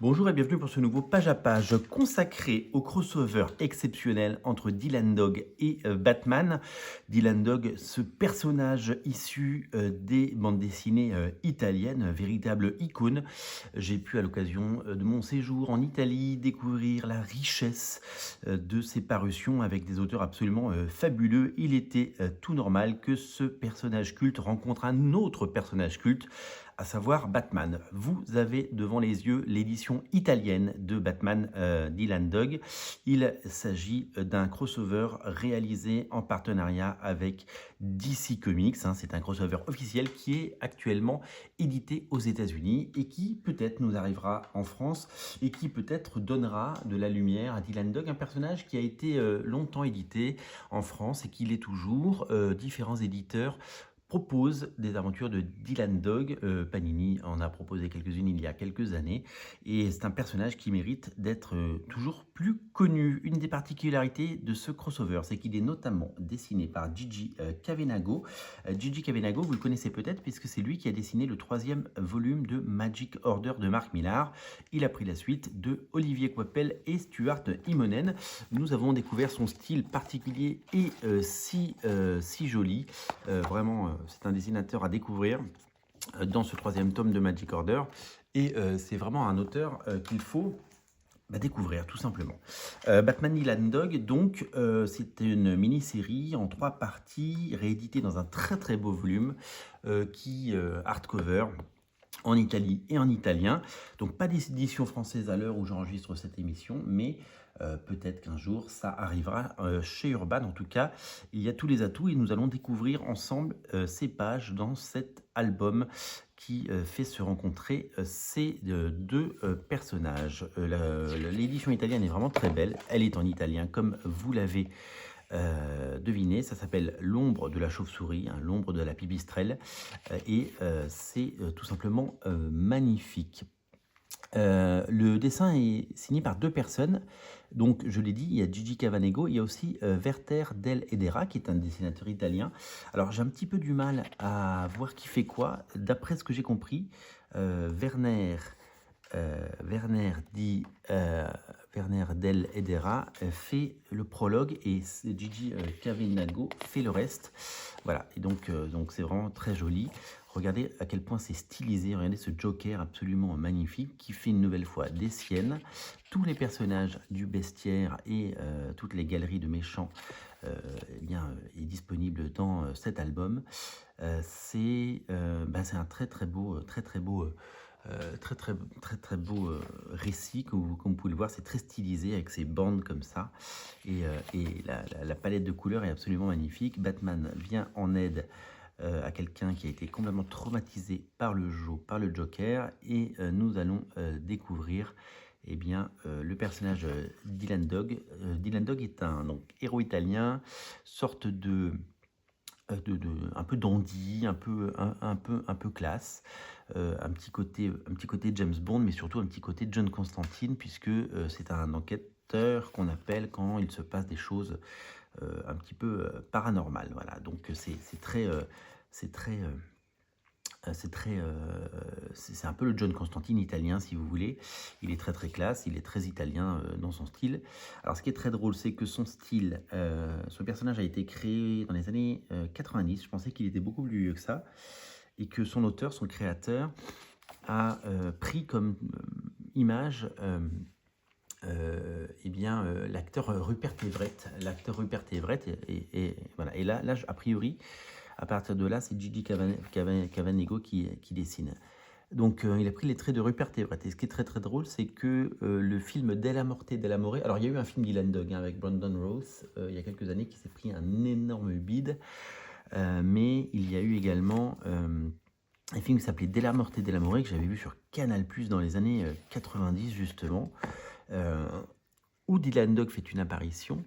Bonjour et bienvenue pour ce nouveau page à page consacré au crossover exceptionnel entre Dylan Dog et Batman. Dylan Dog, ce personnage issu des bandes dessinées italiennes, véritable icône. J'ai pu à l'occasion de mon séjour en Italie découvrir la richesse de ses parutions avec des auteurs absolument fabuleux. Il était tout normal que ce personnage culte rencontre un autre personnage culte, à savoir Batman. Vous avez devant les yeux l'édition italienne de Batman Dylan Dog. Il s'agit d'un crossover réalisé en partenariat avec DC Comics. C'est un crossover officiel qui est actuellement édité aux États-Unis et qui peut-être nous arrivera en France et qui peut-être donnera de la lumière à Dylan Dog, un personnage qui a été longtemps édité en France et qui l'est toujours. Différents éditeurs propose des aventures de Dylan Dog. Panini en a proposé quelques-unes il y a quelques années et c'est un personnage qui mérite d'être toujours plus connu. Une des particularités de ce crossover, c'est qu'il est notamment dessiné par Gigi Cavenago. Gigi Cavenago, vous le connaissez peut-être puisque c'est lui qui a dessiné le 3e volume de Magic Order de Mark Millar. Il a pris la suite de Olivier Coipel et Stuart Immonen. Nous avons découvert son style particulier et si joli. Vraiment, c'est un dessinateur à découvrir dans ce 3e tome de Magic Order. Et c'est vraiment un auteur qu'il faut découvrir, tout simplement. Batman Dylan Dog, donc, c'est une mini-série en 3 parties, rééditée dans un très très beau volume, qui hardcover, en Italie et en italien. Donc pas d'édition française à l'heure où j'enregistre cette émission, mais peut-être qu'un jour ça arrivera chez Urban. En tout cas, il y a tous les atouts et nous allons découvrir ensemble ces pages dans cet album qui fait se rencontrer ces deux personnages. L'édition italienne est vraiment très belle. Elle est en italien, comme vous l'avez devinez, ça s'appelle L'ombre de la chauve-souris, l'ombre de la pipistrelle, et c'est tout simplement magnifique. Le dessin est signé par 2 personnes, donc je l'ai dit, il y a Gigi Cavanego, il y a aussi Werther Del Edera, qui est un dessinateur italien. Alors j'ai un petit peu du mal à voir qui fait quoi, d'après ce que j'ai compris, Werner Werner Del Edera fait le prologue et Gigi Cavenago fait le reste. Voilà, et donc c'est vraiment très joli. Regardez à quel point c'est stylisé, regardez ce Joker absolument magnifique qui fait une nouvelle fois des siennes. Tous les personnages du bestiaire et toutes les galeries de méchants est disponible dans cet album. C'est un très très beau récit, comme vous pouvez le voir. C'est très stylisé avec ces bandes comme ça et la palette de couleurs est absolument magnifique. Batman vient en aide à quelqu'un qui a été complètement traumatisé par le Joker et nous allons découvrir le personnage Dylan Dog. Dylan Dog est un héros italien, sorte un peu dandy, un peu classe, un petit côté James Bond, mais surtout un petit côté John Constantine, puisque c'est un enquêteur qu'on appelle quand il se passe des choses un petit peu paranormales. Voilà, donc c'est un peu le John Constantine italien, si vous voulez. Il est très très classe, il est très italien dans son style. Alors ce qui est très drôle, c'est que son style, son personnage a été créé dans les années 90. Je pensais qu'il était beaucoup plus vieux que ça. Et que son auteur, son créateur, a pris comme image l'acteur Rupert Everett. L'acteur Rupert Everett, et voilà. Et là, a priori, à partir de là, c'est Gigi Cavanego qui dessine. Donc, il a pris les traits de Rupert Everett. Et ce qui est très très drôle, c'est que le film Della Morte Dell'Amore... Alors, il y a eu un film Dylan Dog avec Brandon Routh il y a quelques années qui s'est pris un énorme bide. Mais il y a eu également un film qui s'appelait Della Morte Dell'Amore que j'avais vu sur Canal+, dans les années 90 justement, où Dylan Dog fait une apparition,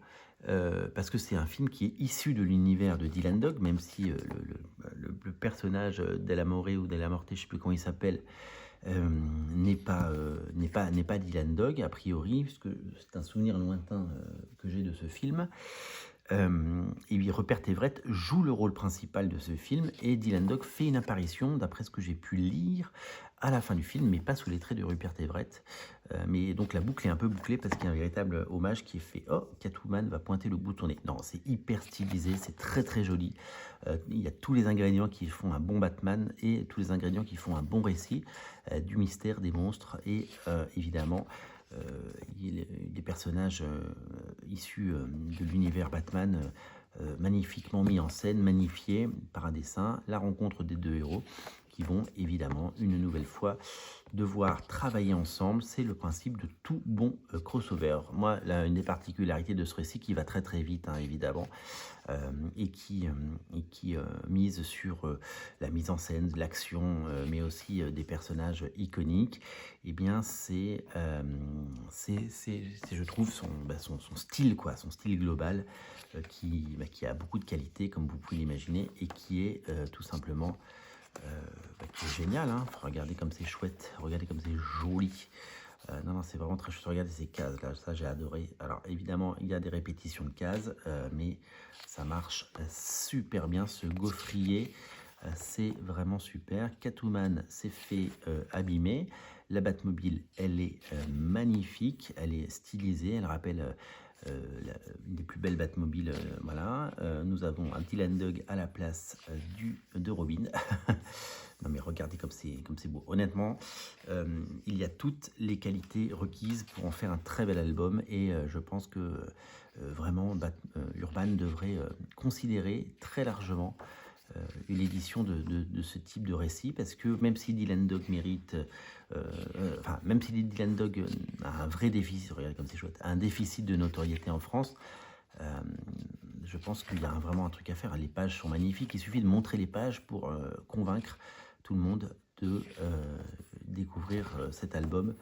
parce que c'est un film qui est issu de l'univers de Dylan Dog, même si le personnage Della More ou Della Morte, je ne sais plus comment il s'appelle, n'est pas Dylan Dog, a priori, puisque c'est un souvenir lointain que j'ai de ce film. et oui, Rupert Everett joue le rôle principal de ce film et Dylan Dog fait une apparition, d'après ce que j'ai pu lire, à la fin du film, mais pas sous les traits de Rupert Everett. Mais donc la boucle est un peu bouclée parce qu'il y a un véritable hommage qui est fait. Oh, Catwoman va pointer le bout de son nez. Non, c'est hyper stylisé, c'est très très joli. Il y a tous les ingrédients qui font un bon Batman et tous les ingrédients qui font un bon récit, du mystère, des monstres et évidemment des personnages issus de l'univers Batman, magnifiquement mis en scène, magnifiés par un dessin, la rencontre des deux héros qui vont évidemment une nouvelle fois devoir travailler ensemble. C'est le principe de tout bon crossover. Moi, là, une des particularités de ce récit qui va très très vite, hein, évidemment, et qui mise sur la mise en scène, l'action, mais aussi des personnages iconiques, et bien c'est, je trouve, son style, quoi, son style global, qui a beaucoup de qualité, comme vous pouvez l'imaginer, et qui est tout simplement qui est génial, hein. Regardez comme c'est chouette, regardez comme c'est joli. Non, c'est vraiment très chouette. Regardez ces cases là, ça j'ai adoré. Alors évidemment, il y a des répétitions de cases, mais ça marche super bien. Ce gaufrier, c'est vraiment super. Catwoman s'est fait abîmer. La Batmobile, elle est magnifique, elle est stylisée, elle rappelle une des plus belles Batmobiles. Voilà. Nous avons un Dylan Dog à la place de Robin. Non mais regardez comme c'est beau. Honnêtement, il y a toutes les qualités requises pour en faire un très bel album et je pense que vraiment Urban devrait considérer très largement l'édition de ce type de récit, parce que même si Dylan Dog mérite, même si Dylan Dog a un vrai déficit, regardez comme c'est chouette, un déficit de notoriété en France, je pense qu'il y a vraiment un truc à faire. Les pages sont magnifiques, il suffit de montrer les pages pour convaincre tout le monde de découvrir cet album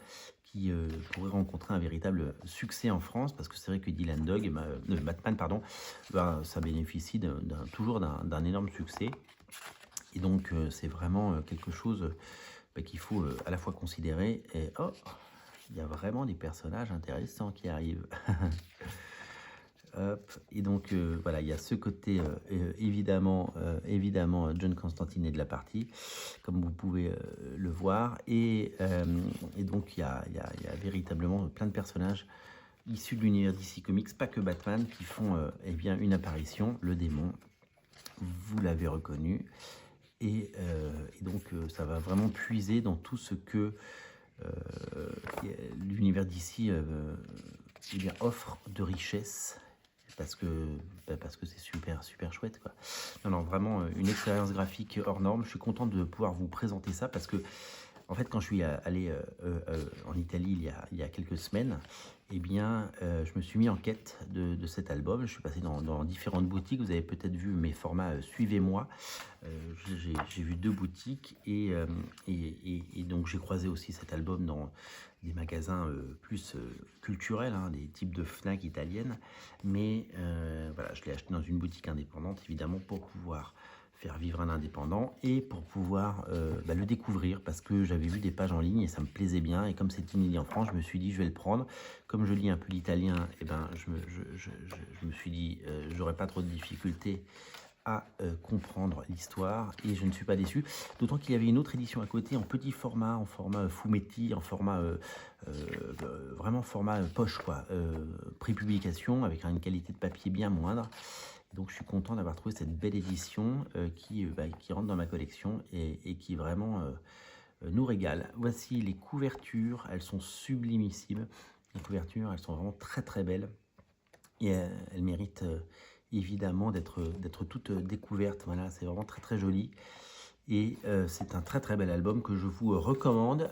qui pourrait rencontrer un véritable succès en France, parce que c'est vrai que Dylan Dog, Batman, pardon, ça bénéficie toujours d'un énorme succès. Et donc c'est vraiment quelque chose qu'il faut à la fois considérer. Et oh, il y a vraiment des personnages intéressants qui arrivent. Hop. Et donc voilà, il y a ce côté évidemment John Constantine est de la partie, comme vous pouvez le voir, et donc il y a véritablement plein de personnages issus de l'univers DC Comics, pas que Batman, qui font eh bien une apparition. Le démon, vous l'avez reconnu, et donc ça va vraiment puiser dans tout ce que l'univers DC eh bien, offre de richesse, parce que c'est super chouette, quoi. Non, vraiment une expérience graphique hors norme. Je suis content de pouvoir vous présenter ça, parce que en fait, quand je suis allé en Italie il y a quelques semaines, eh bien, je me suis mis en quête de cet album. Je suis passé dans différentes boutiques. Vous avez peut-être vu mes formats Suivez-moi. J'ai vu 2 boutiques et donc j'ai croisé aussi cet album dans des magasins plus culturels, hein, des types de Fnac italiennes. Mais voilà, je l'ai acheté dans une boutique indépendante, évidemment, pour pouvoir faire vivre un indépendant et pour pouvoir le découvrir, parce que j'avais vu des pages en ligne et ça me plaisait bien, et comme c'est inédit en France, je me suis dit je vais le prendre. Comme je lis un peu l'italien, et ben je me suis dit j'aurais pas trop de difficultés à comprendre l'histoire, et je ne suis pas déçu, d'autant qu'il y avait une autre édition à côté en petit format, en format fumetti, en format vraiment format poche, quoi, pré-publication, avec une qualité de papier bien moindre. Donc je suis content d'avoir trouvé cette belle édition qui rentre dans ma collection et qui vraiment nous régale. Voici les couvertures, elles sont sublimissimes. Les couvertures, elles sont vraiment très belles, et elles méritent évidemment d'être toutes découvertes. Voilà, c'est vraiment très joli, et c'est un très bel album que je vous recommande.